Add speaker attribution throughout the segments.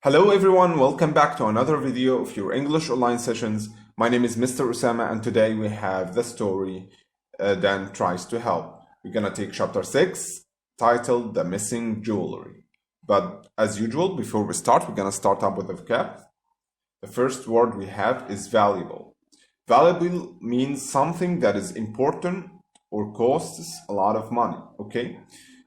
Speaker 1: Hello everyone, welcome back to another video of your English online sessions. My name is Mr. Osama and today we have the story Dan Tries to Help. We're gonna take chapter 6 titled The Missing Jewellery. But as usual, before we start, we're gonna start up with the vocab. The first word we have is valuable. Valuable means something that is important or costs a lot of money, okay?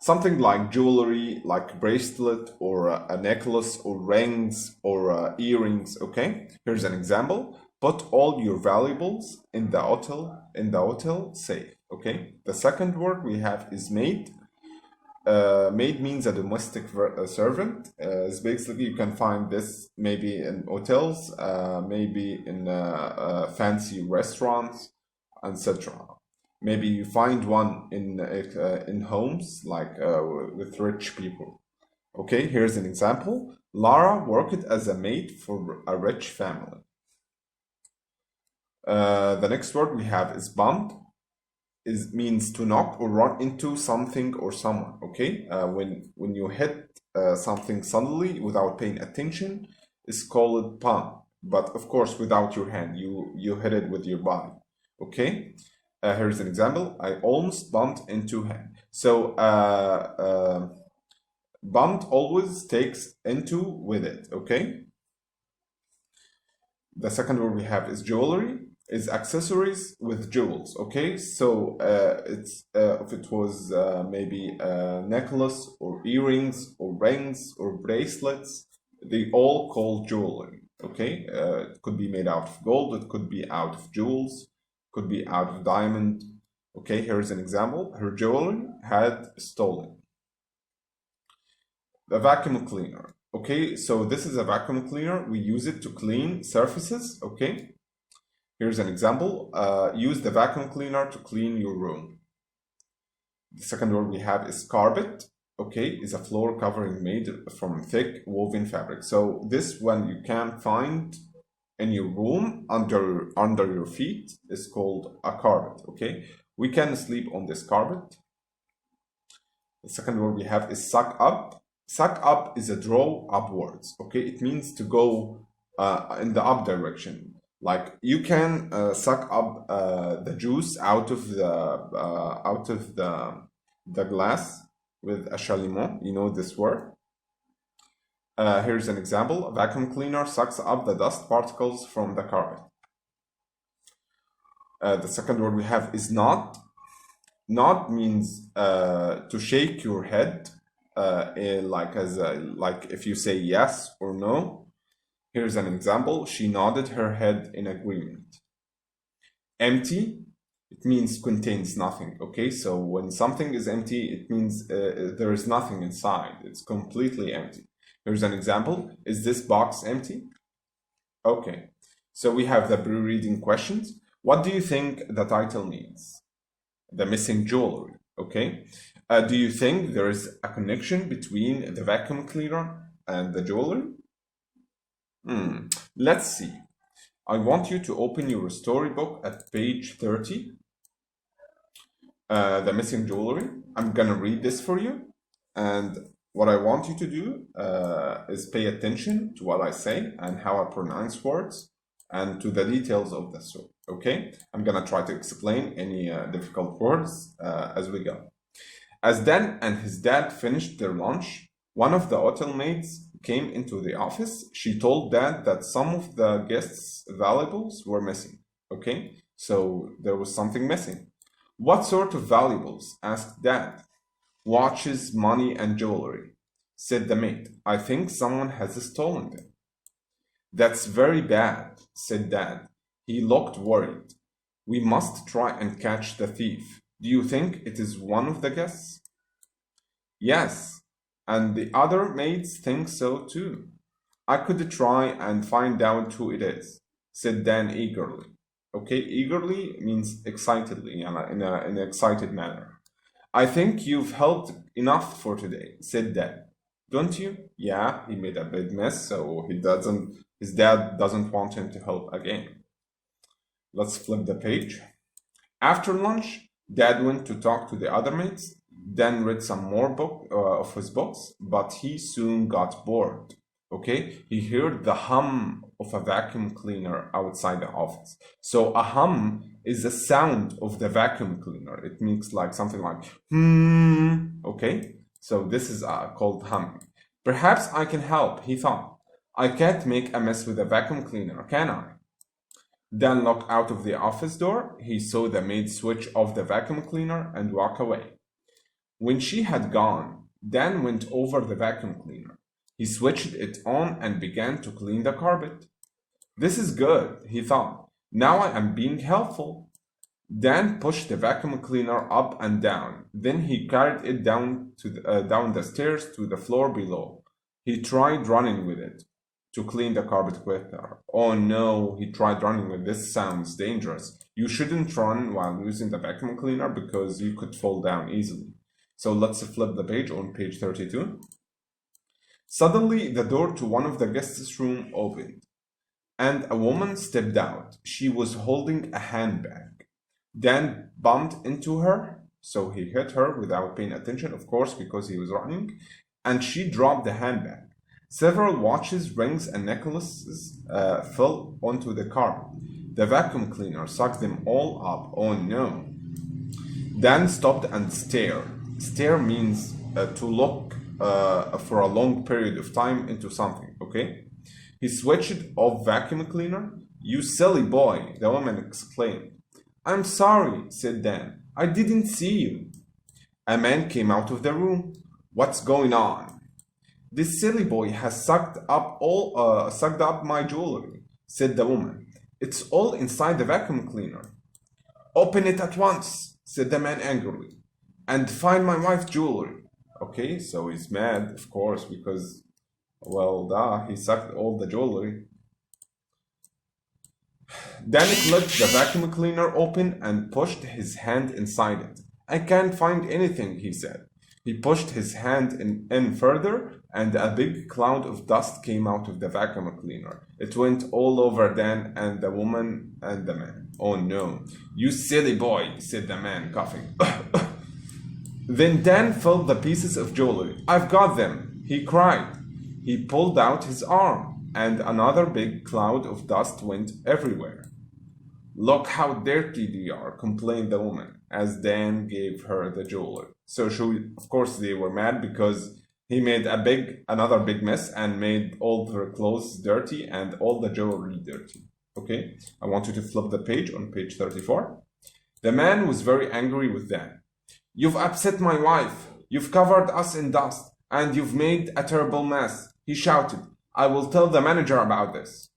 Speaker 1: Something like jewelry, like a bracelet or a necklace or rings or earrings, okay? Here's an example. Put all your valuables in the hotel safe, okay? The second word we have is maid. Maid means a domestic servant. It's basically you can find this maybe in hotels, maybe in fancy restaurants, etc. Maybe you find one in homes like with rich people. Okay, here's an example. Lara worked as a maid for a rich family. The next word we have is bump. Means to knock or run into something or someone. Okay, when you hit something suddenly without paying attention, it's called bump. But of course, without your hand, you hit it with your body. Okay. Here's an example. I almost bumped into him. So bumped always takes into with it. Okay. The second word we have is jewelry. Is accessories with jewels. Okay. So it's if it was maybe a necklace or earrings or rings or bracelets, they all call jewelry. Okay. It could be made out of gold. It could be out of jewels. Could be out of diamond. Okay, here's an example. Her jewelry had stolen. The vacuum cleaner. Okay, so this is a vacuum cleaner. We use it to clean surfaces. Okay, here's an example. Use the vacuum cleaner to clean your room. The second word we have is carpet. Okay, is a floor covering made from thick woven fabric. So this one you can find in your room under your feet is called a carpet. Okay, we can sleep on this carpet. The second word we have is suck up. Suck up is a draw upwards. Okay, it means to go in the up direction. Like you can suck up the juice out of the glass with a chalumeau. You know this word. Here's an example. A vacuum cleaner sucks up the dust particles from the carpet. The second word we have is nod. Nod means to shake your head, like if you say yes or no. Here's an example. She nodded her head in agreement. Empty, it means contains nothing. Okay, so when something is empty, it means there is nothing inside. It's completely empty. Here's an example. Is this box empty? Okay, so we have the pre-reading questions. What do you think the title means? The missing jewelry. Okay. Do you think there is a connection between the vacuum cleaner and the jewelry? Let's see. I want you to open your storybook at page 30. The missing jewelry. I'm gonna read this for you, and what I want you to do is pay attention to what I say and how I pronounce words and to the details of the story. Okay, I'm gonna try to explain any difficult words as we go. As Dan and his dad finished their lunch, one of the hotel maids came into the office. She told Dad that some of the guests' valuables were missing. Okay, so there was something missing. What sort of valuables? Asked Dad. Watches, money, and jewelry, said the maid. I think someone has stolen them. That's very bad, said Dad. He looked worried. We must try and catch the thief. Do you think it is one of the guests? Yes, and the other maids think so too. I could try and find out who it is, said Dan eagerly. Okay, eagerly means excitedly, in an excited manner. I think you've helped enough for today, said Dad. Don't you? Yeah, he made a big mess, so his dad doesn't want him to help again. Let's flip the page. After lunch, Dad went to talk to the other mates, then read some more of his books, but he soon got bored. Okay, he heard the hum of a vacuum cleaner outside the office. So a hum is the sound of the vacuum cleaner. It makes like something like hmm. Okay, so this is called humming. Perhaps I can help, he thought. I can't make a mess with a vacuum cleaner, can I? Dan looked out of the office door. He saw the maid switch off the vacuum cleaner and walk away. When she had gone, Dan went over the vacuum cleaner. He switched it on and began to clean the carpet. This is good, he thought. Now I am being helpful. Dan pushed the vacuum cleaner up and down. Then he carried it down the stairs to the floor below. He tried running with it to clean the carpet quicker. Oh no, he tried running with this. Sounds dangerous. You shouldn't run while using the vacuum cleaner because you could fall down easily. So let's flip the page on page 32. Suddenly, the door to one of the guests' room opened, and a woman stepped out. She was holding a handbag. Dan bumped into her, so he hit her without paying attention, of course, because he was running, and she dropped the handbag. Several watches, rings, and necklaces fell onto the carpet. The vacuum cleaner sucked them all up. Oh no. Dan stopped and stared. Stare means to look for a long period of time into something, okay? He switched off vacuum cleaner. You silly boy, the woman exclaimed. I'm sorry, said Dan. I didn't see you. A man came out of the room. What's going on? This silly boy has sucked up my jewelry, said the woman. It's all inside the vacuum cleaner. Open it at once, said the man angrily, and find my wife's jewelry. Okay, so he's mad, of course, because, well, he sucked all the jewelry. Danny clipped the vacuum cleaner open and pushed his hand inside it. I can't find anything, he said. He pushed his hand in further, and a big cloud of dust came out of the vacuum cleaner. It went all over Dan and the woman and the man. Oh no, you silly boy, said the man, coughing. Then Dan felt the pieces of jewelry. I've got them, he cried. He pulled out his arm, and another big cloud of dust went everywhere. Look how dirty they are, complained the woman, as Dan gave her the jewelry. So of course they were mad because he made another big mess and made all their clothes dirty and all the jewelry dirty. Okay, I want you to flip the page on page 34. The man was very angry with Dan. You've upset my wife, you've covered us in dust, and you've made a terrible mess, he shouted. I will tell the manager about this.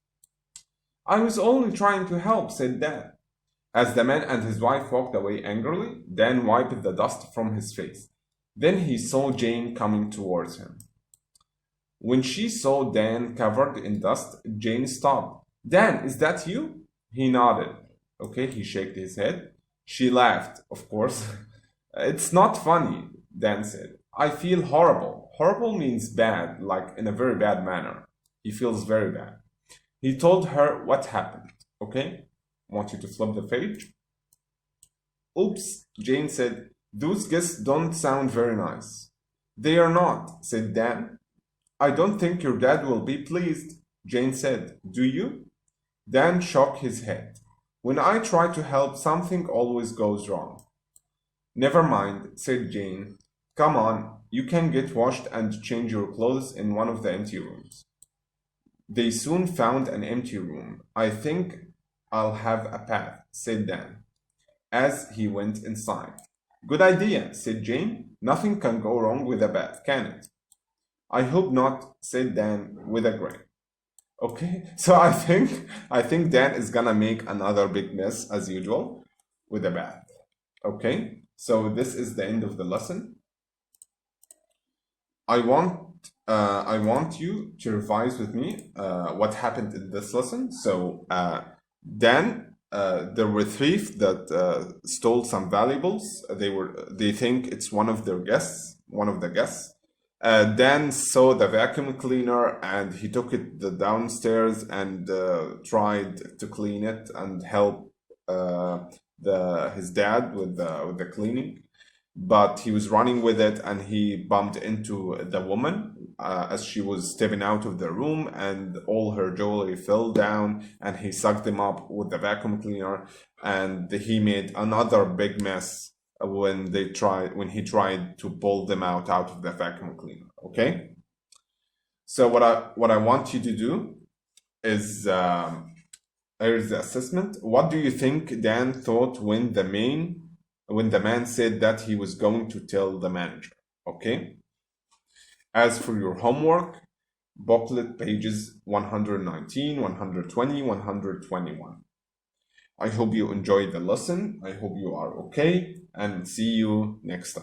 Speaker 1: I was only trying to help, said Dan. As the man and his wife walked away angrily, Dan wiped the dust from his face. Then he saw Jane coming towards him. When she saw Dan covered in dust, Jane stopped. Dan, is that you? He nodded. Okay, he shook his head. She laughed, of course. It's not funny, Dan said. I feel horrible. Horrible means bad, like in a very bad manner. He feels very bad. He told her what happened. Okay? I want you to flip the page. Oops, Jane said. Those guests don't sound very nice. They are not, said Dan. I don't think your dad will be pleased, Jane said. Do you? Dan shook his head. When I try to help, something always goes wrong. Never mind, said Jane. Come on, you can get washed and change your clothes in one of the empty rooms. They soon found an empty room. I think I'll have a bath, said Dan, as he went inside. Good idea, said Jane. Nothing can go wrong with a bath, can it? I hope not, said Dan with a grin. Okay, so I think Dan is gonna make another big mess as usual with a bath. Okay, so this is the end of the lesson. I want you to revise with me what happened in this lesson. So Dan, there were thieves that stole some valuables. They think it's one of the guests. Dan saw the vacuum cleaner and he took it downstairs and tried to clean it and help his dad with the cleaning. but he was running with it and he bumped into the woman as she was stepping out of the room, and all her jewelry fell down, and he sucked them up with the vacuum cleaner, and he made another big mess when he tried to pull them out of the vacuum cleaner. Okay, so what I want you to do is here's the assessment. What do you think Dan thought when the man said that he was going to tell the manager? Okay. As for your homework, booklet pages 119, 120, 121. I hope you enjoyed the lesson. I hope you are okay, and see you next time.